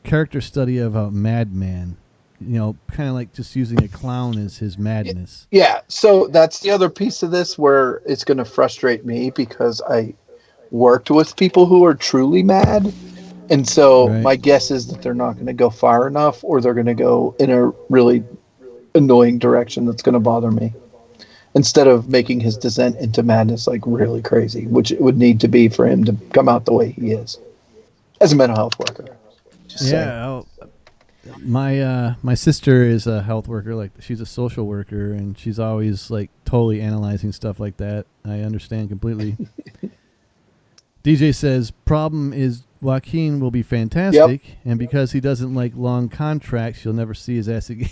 character study of a madman. kind of like just using a clown as his madness. Yeah, so that's the other piece of this where it's going to frustrate me because I worked with people who are truly mad. And so Right. my guess is that they're not going to go far enough, or they're going to go in a really annoying direction that's going to bother me. Instead of making his descent into madness like really crazy, which it would need to be for him to come out the way he is as a mental health worker. Just saying. My sister is a health worker. Like, she's a social worker, and she's always like totally analyzing stuff like that. I understand completely. DJ says problem is Joaquin will be fantastic, and because he doesn't like long contracts, you'll never see his ass again.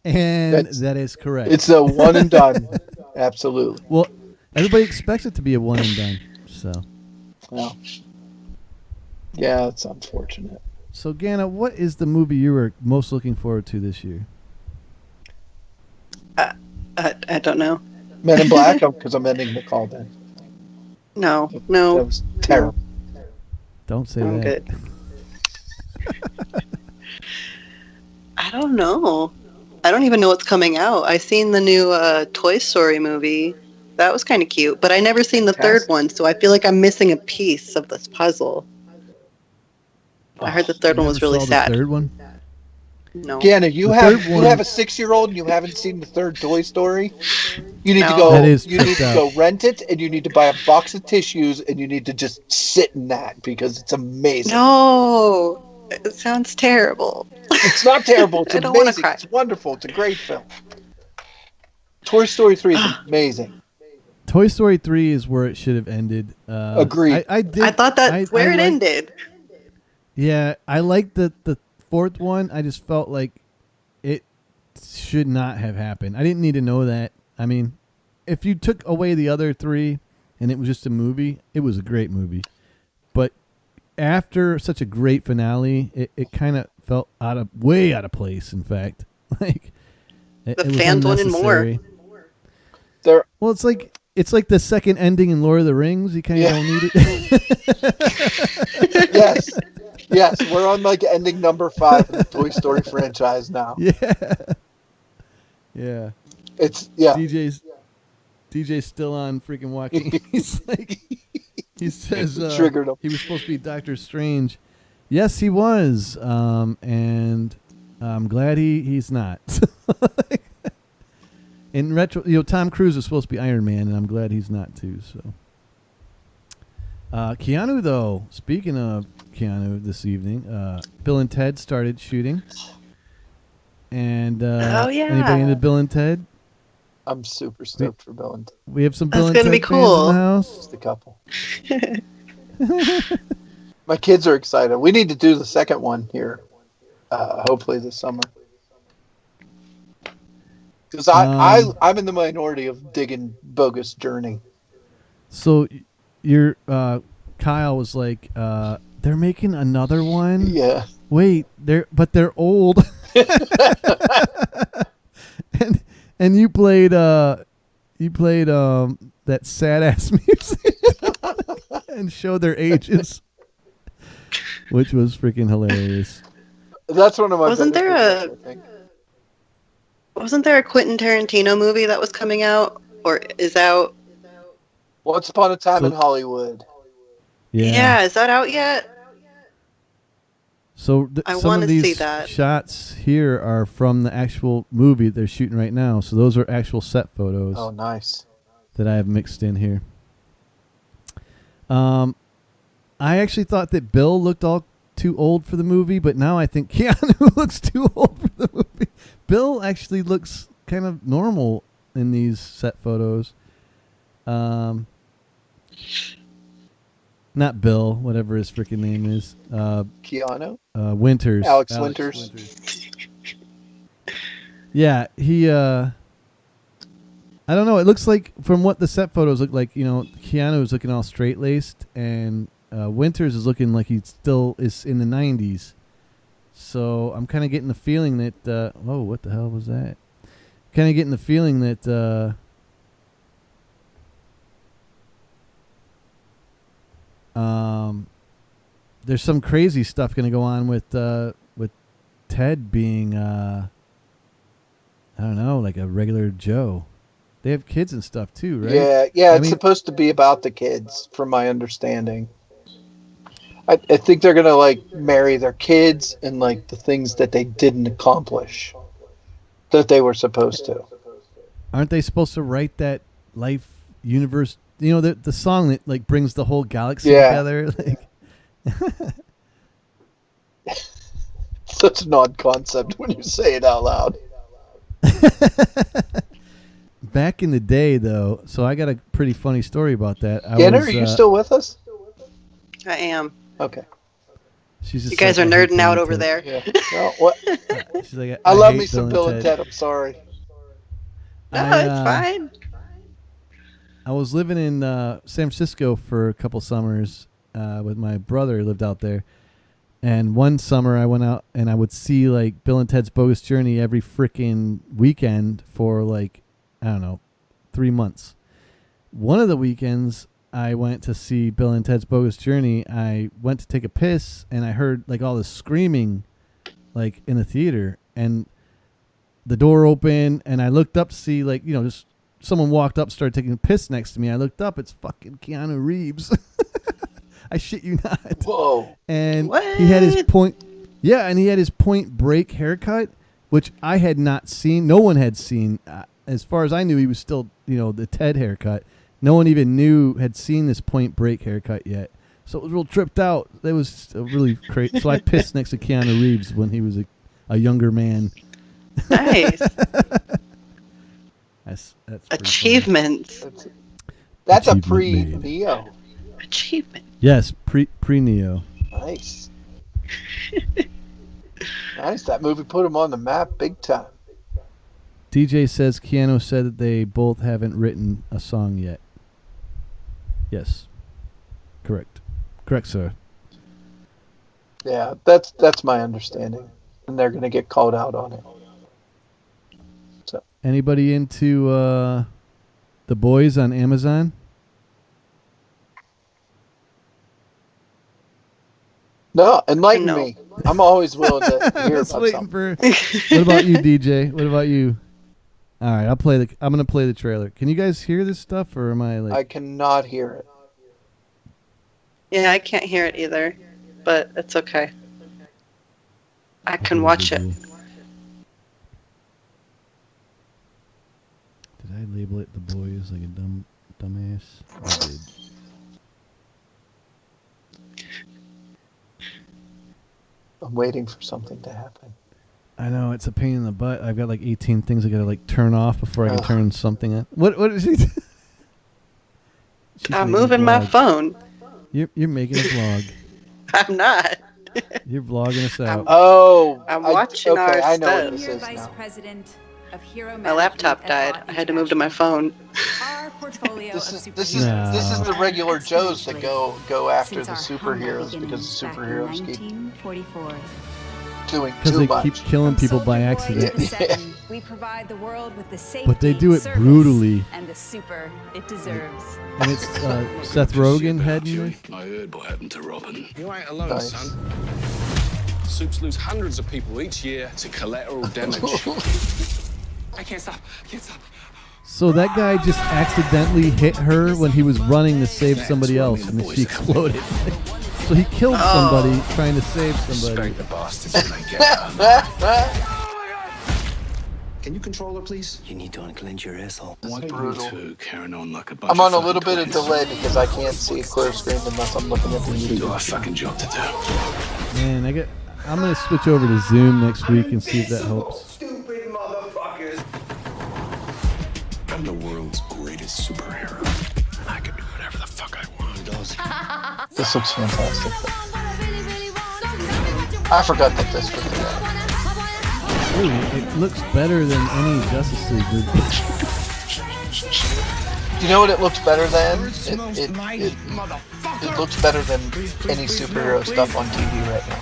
And that is correct. It's a one and done. Absolutely. Well, everybody expects it to be a one and done. So. Well, yeah, it's unfortunate. So, Ganna, what is the movie you were most looking forward to this year? I don't know. Men in Black, because I'm ending the call then. No. That was terrible. Don't say I'm that. good. I don't know. I don't even know what's coming out. I seen the new Toy Story movie. That was kind of cute, but I never seen the third one, so I feel like I'm missing a piece of this puzzle. I heard the third one was really sad. The third one? No. Ganna, you have a 6-year-old and you haven't seen the third Toy Story. You need to go. That is you need to go rent it, and you need to buy a box of tissues, and you need to just sit in that because it's amazing. No, it sounds terrible. It's not terrible. It's I don't want to amazing. cry. It's wonderful. It's a great film. Toy Story 3 is amazing. Toy Story 3 is where it should have ended. Agreed. I thought that's where it ended. Yeah, I liked the fourth one. I just felt like it should not have happened. I didn't need to know that. I mean, if you took away the other three and it was just a movie, it was a great movie. But after such a great finale, it kind of felt way out of place, in fact. Like the fans wanted more. Well, it's like the second ending in Lord of the Rings. You kind of don't need it. Yes, we're on like ending number 5 of the Toy Story franchise now. Yeah. It's DJ's still on freaking Joaquin. He's like, he says triggered him. He was supposed to be Doctor Strange. Yes, he was, and I'm glad he's not. In retro, Tom Cruise is supposed to be Iron Man, and I'm glad he's not too. So, Keanu, though. Speaking of Keanu, this evening, Bill and Ted started shooting, and anybody into Bill and Ted? I'm super stoked for Bill and Ted. We have some Bill and Ted be fans cool. in the house. Just a couple. My kids are excited. We need to do the second one here, hopefully this summer. Because I'm in the minority of digging Bogus Journey. So your Kyle was like, they're making another one? Yeah. Wait, they're old. and you played that sad ass music and showed their ages, which was freaking hilarious. That's one of my. Wasn't there a Quentin Tarantino movie that was coming out or is out? Once Upon a Time in Hollywood. Yeah, is that out yet? So some of these that. shots here are from the actual movie they're shooting right now. So those are actual set photos. Oh, nice. That I have mixed in here. I actually thought that Bill looked all too old for the movie, but now I think Keanu looks too old for the movie. Bill actually looks kind of normal in these set photos. Not Bill, whatever his freaking name is. Keanu? Winters. Alex Winters. Yeah, he I don't know, it looks like from what the set photos look like, Keanu is looking all straight-laced and Winters is looking like he still is in the 90s. So I'm kind of getting the feeling that whoa, what the hell was that? Kind of getting the feeling that there's some crazy stuff going to go on with Ted being, I don't know, like a regular Joe. They have kids and stuff too, right? Yeah. I It's mean, supposed to be about the kids, from my understanding. I think they're gonna like marry their kids and like the things that they didn't accomplish that they were supposed to. aren't they supposed to write that life universe? You know, the song that like brings the whole galaxy Yeah. together. Like, Such an odd concept when you say it out loud. back in the day, though, so I got a pretty funny story about that. Ganna, are you still with us? I am. Okay. She's just You guys like, are I hate nerding Bill out and over Ted. there. Yeah. Well, what? She's like, I love hate me some Bill and Ted. I'm sorry. No, I, it's fine. I was living in San Francisco for a couple summers with my brother who lived out there. And one summer I went out and I would see like Bill and Ted's Bogus Journey every freaking weekend for like, I don't know, 3 months. One of the weekends I went to see Bill and Ted's Bogus Journey, I went to take a piss and I heard like all this screaming like in the theater, and the door opened and I looked up to see like, you know, just someone walked up, started taking a piss next to me. I looked up, it's fucking Keanu Reeves. I shit you not. Whoa. And What? he had his point. Yeah, and he had his Point Break haircut, which I had not seen. No one had seen. As far as I knew, he was still, you know, the Ted haircut. No one even had seen this Point Break haircut yet. So it was real tripped out. It was really crazy. So I pissed next to Keanu Reeves when he was a younger man. Nice. That's Achievements. That's a Achievement made. pre-Neo. Achievement. Yes, pre Neo. Nice. Nice. That movie put him on the map big time. DJ says Keanu said that they both haven't written a song yet. Yes. Correct. Correct, sir. Yeah, that's my understanding. And they're going to get called out on it. So Anybody into The Boys on Amazon? no, enlighten No. me. I'm always willing to hear Just about waiting something. for. What about you, DJ? What about you? All right, I'm gonna play the trailer. Can you guys hear this stuff, or am I like? I cannot hear it. Yeah, I can't hear it either, but it's okay. I can watch it. Did I label it The Boys like a dumbass? I did. I'm waiting for something to happen. I know, it's a pain in the butt. I've got like 18 things I gotta like turn off before I can turn something on. What is she? She's I'm making a moving my vlog. phone. You're making a vlog. I'm not. You're vlogging us out. Oh, I'm watching our I know what stuff. this Senior is Vice now. President of Hero My laptop died. I had to move to my phone. Our portfolio This of is superheroes this is the has regular Joes that exponentially go after the since our humble superheroes because beginnings the back in superheroes keep 1944. doing Because too they much. keep killing From people by Soldier Boy accident. to the Seven, we provide the world with the safety, But they do it service, brutally. and the super it deserves. And it's Seth Rogen heading this. I heard what happened to Robin. You ain't alone, Nice. son. Soups lose hundreds of people each year to collateral damage. I can't stop. I can't stop. So that guy just accidentally hit her when he was running to save somebody else, and then she exploded. So he killed somebody trying to save somebody. Spank the bastards when they get her. Can you control her, please? You need to unclench your asshole. Why are you brutal. two carrying on like a bunch I'm on a of little bit of fucking delay because I can't see a clear screen unless I'm looking at the twins? We got a YouTube. fucking job to do. Man, I'm gonna switch over to Zoom next week and see if that helps. Stupid motherfuckers. I'm the world's greatest superhero. I can do whatever the fuck I want. This looks fantastic. I forgot that this was the Ooh, it looks better than any Justice League movie. You know what it looks better than? It looks better than any superhero stuff on TV right now.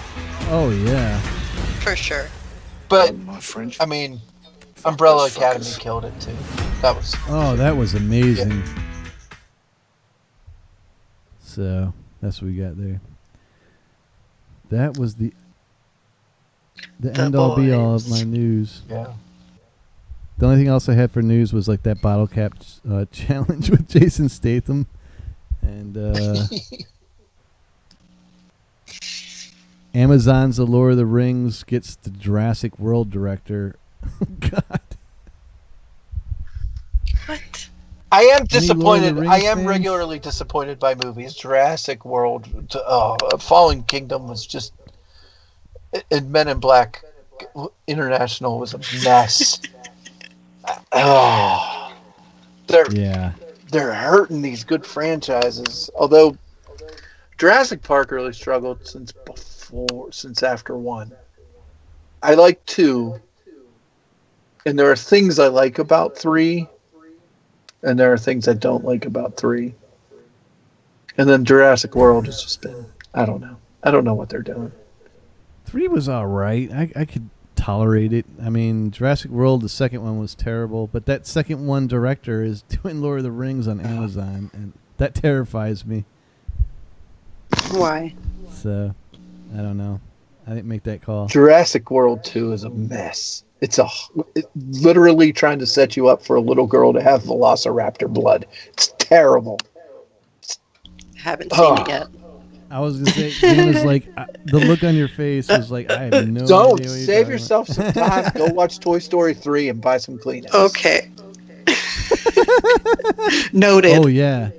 Oh yeah. For sure. But My French. I mean, Umbrella Academy killed it too. That was amazing. So that's what we got there. That was the the The end all be all of boys. my news. Yeah. The only thing else I had for news was like that bottle cap challenge with Jason Statham, and Amazon's The Lord of the Rings gets the Jurassic World director. God. What? I am Any Lord of the disappointed. I Rings am fans? regularly disappointed by movies. Jurassic World, Fallen Kingdom was just, and Men in Black International was a mess. Oh, Yeah. they're hurting these good franchises. Although Jurassic Park really struggled since after one. I like two, and there are things I like about three, and there are things I don't like about three. And then Jurassic World has just been, I don't know. I don't know what they're doing. 3 was all right. I could tolerate it. I mean, Jurassic World, the second one was terrible, but that second one director is doing Lord of the Rings on Amazon, and that terrifies me. Why? So, I don't know. I didn't make that call. Jurassic World 2 is a mess. It's literally trying to set you up for a little girl to have velociraptor blood. It's terrible. Haven't seen it yet. I was going to say, Ganna's like, the look on your face was like, I have no Don't idea what you're save talking yourself some time. Go watch Toy Story 3 and buy some Kleenex. Okay. Noted. Oh, yeah.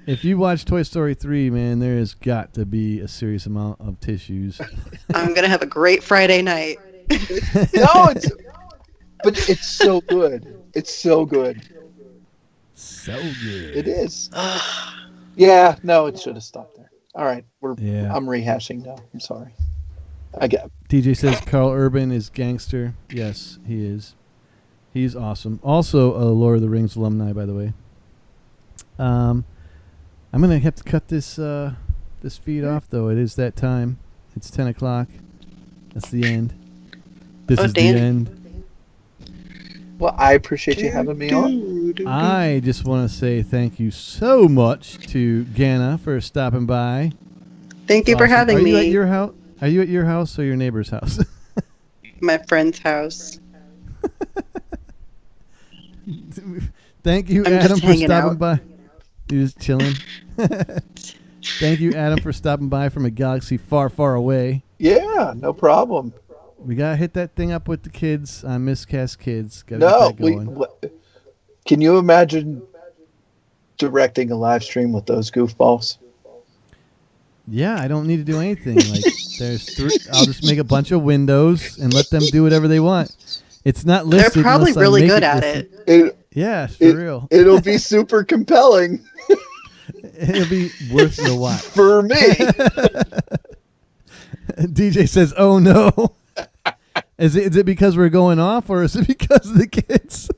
If you watch Toy Story 3, man, there has got to be a serious amount of tissues. I'm going to have a great Friday night. No, but it's so good. It's so good. So good. It is. Yeah, no, it should have stopped there. All right, I'm rehashing now. I'm sorry. I get it. DJ says Carl Urban is gangster. Yes, he is. He's awesome. Also a Lord of the Rings alumni, by the way. I'm gonna have to cut this feed off though. It is that time. It's 10 o'clock. That's the end. This is damn. the end. Well, I appreciate you having me on. I just want to say thank you so much to Ganna for stopping by. Thank you for having me. Are you at your house? Are you at your house or your neighbor's house? My friend's house. Thank you, I'm Adam, just for stopping hanging out. by. You're just chilling. Thank you, Adam, for stopping by from a galaxy far, far away. Yeah, no problem. We gotta hit that thing up with the kids on Miscast Kids. Gotta No, get that going. can you imagine directing a live stream with those goofballs? Yeah, I don't need to do anything. Like, I'll just make a bunch of windows and let them do whatever they want. It's not listed. They're probably unless I really make good it at listed. it. Yeah, for real. It'll be super compelling. It'll be worth the watch. For me. DJ says, "Oh no." Is it because we're going off, or is it because of the kids?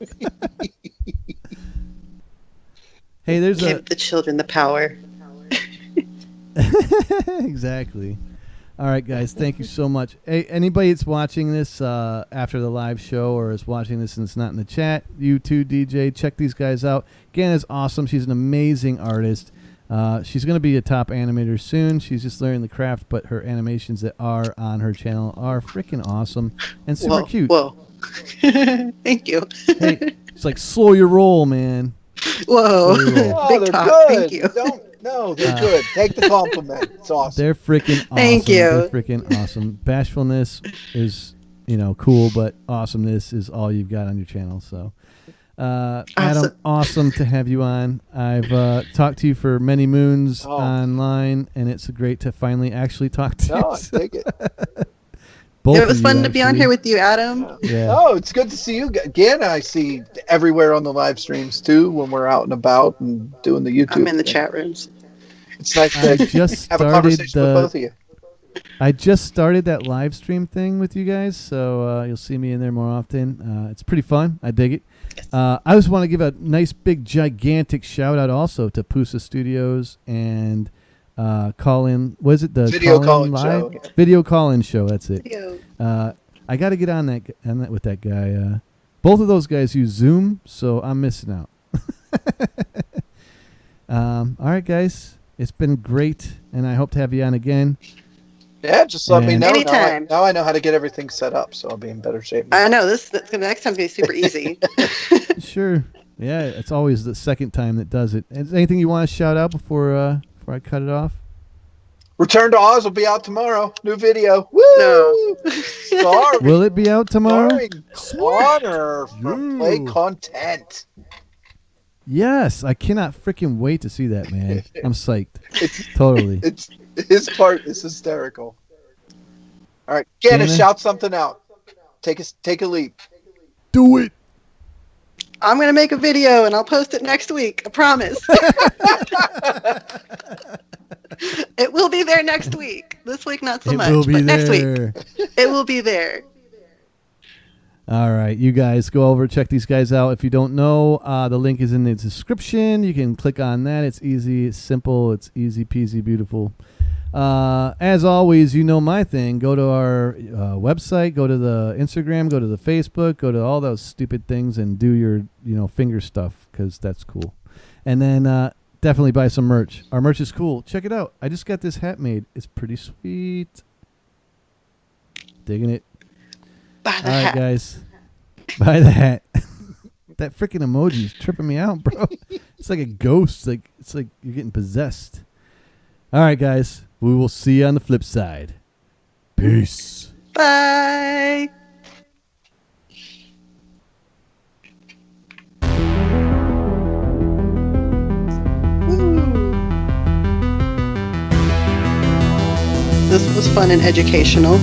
Hey, there's Give the children the power. Exactly. All right, guys. Thank you so much. Hey, anybody that's watching this after the live show or is watching this and it's not in the chat, you too, DJ, check these guys out. Ganna's awesome. She's an amazing artist. She's going to be a top animator soon. She's just learning the craft, but her animations that are on her channel are freaking awesome and super cute. Whoa. Thank you. Hey, it's like slow your roll, man. Whoa. Slow your roll. Oh, Big they're talk. good. Thank you. They're good. Take the compliment. It's awesome. They're freaking awesome. Thank you. They're freaking awesome. Bashfulness is, cool, but awesomeness is all you've got on your channel. So, Adam, awesome to have you on. I've talked to you for many moons online, and it's great to finally actually talk to you. No, I take it. It was fun to be on here with you, Adam. Yeah. Oh, it's good to see you again. I see everywhere on the live streams too when we're out and about and doing the YouTube. I'm in the thing. chat rooms. It's nice I to just have a started conversation with both of you. I just started that live stream thing with you guys, so you'll see me in there more often. It's pretty fun. I dig it. I just want to give a nice, big, gigantic shout out also to Pusa Studios and call in. Was it the Video call-in call-in show, yeah. Video call-in show. That's it. Video. I got to get on that with that guy. Both of those guys use Zoom, so I'm missing out. All right, guys. It's been great, and I hope to have you on again. Yeah, just let me And- know. Anytime. Now I know how to get everything set up, so I'll be in better shape. I know the next time's gonna be super easy. Sure. Yeah, it's always the second time that does it. Is there anything you want to shout out before I cut it off? Return to Oz will be out tomorrow. New video. Woo! No. Sorry. Will it be out tomorrow? Connor from Play Content. Yes, I cannot freaking wait to see that, man. I'm psyched. It's Totally. It's his part is hysterical. All right, Ganna, Ganna? shout something out. Take a leap. Do it. I'm gonna make a video and I'll post it next week. I promise. It will be there next week. This week not so much, It will be but next there. week it will be there. All right, you guys go over, check these guys out. If you don't know, the link is in the description. You can click on that. It's easy, it's simple, it's easy peasy, beautiful. As always, you know my thing. Go to our website, go to the Instagram, go to the Facebook, go to all those stupid things and do your finger stuff because that's cool. And then definitely buy some merch. Our merch is cool. Check it out. I just got this hat made. It's pretty sweet. Digging it. Buy the All right, hat. guys. Buy the hat. That freaking emoji is tripping me out, bro. It's like a ghost. It's like you're getting possessed. All right, guys. We will see you on the flip side. Peace. Bye. This was fun and educational.